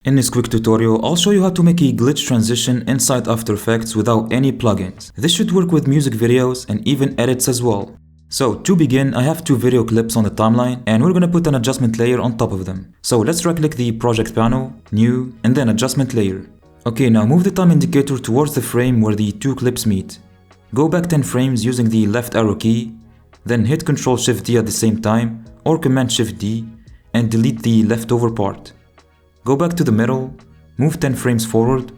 In this quick tutorial, I'll show you how to make a glitch transition inside After Effects without any plugins. This should work with music videos and even edits as well. So to begin, I have two video clips on the timeline and we're gonna put an adjustment layer on top of them. So let's right click the project panel, new, and then adjustment layer. Okay, now move the time indicator towards the frame where the two clips meet. Go back 10 frames using the left arrow key, then hit Ctrl+Shift+D at the same time or Command+Shift+D and delete the leftover part. Go back to the middle, move 10 frames forward,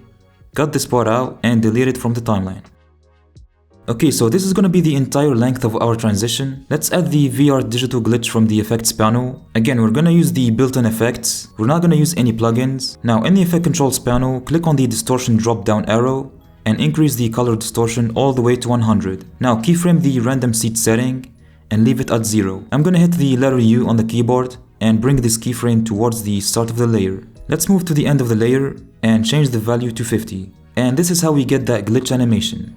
cut this part out and delete it from the timeline. Okay, so this is gonna be the entire length of our transition. Let's add the VR digital glitch from the effects panel. Again, we're gonna use the built-in effects. We're not gonna use any plugins. Now in the effect controls panel, click on the distortion drop-down arrow and increase the color distortion all the way to 100. Now keyframe the random seed setting and leave it at 0. I'm gonna hit the letter U on the keyboard and bring this keyframe towards the start of the layer. Let's move to the end of the layer and change the value to 50. And this is how we get that glitch animation.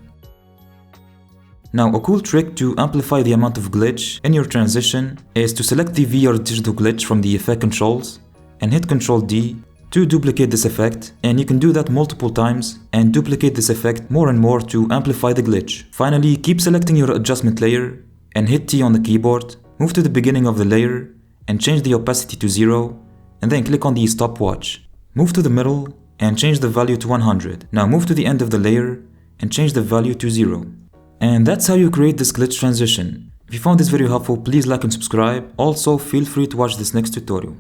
Now a cool trick to amplify the amount of glitch in your transition is to select the VR digital glitch from the effect controls and hit Ctrl+D to duplicate this effect, and you can do that multiple times and duplicate this effect more and more to amplify the glitch. Finally, keep selecting your adjustment layer and hit T on the keyboard, move to the beginning of the layer and change the opacity to 0 and then click on the stopwatch. Move to the middle and change the value to 100. Now move to the end of the layer and change the value to 0. And that's how you create this glitch transition. If you found this video helpful, please like and subscribe. Also, feel free to watch this next tutorial.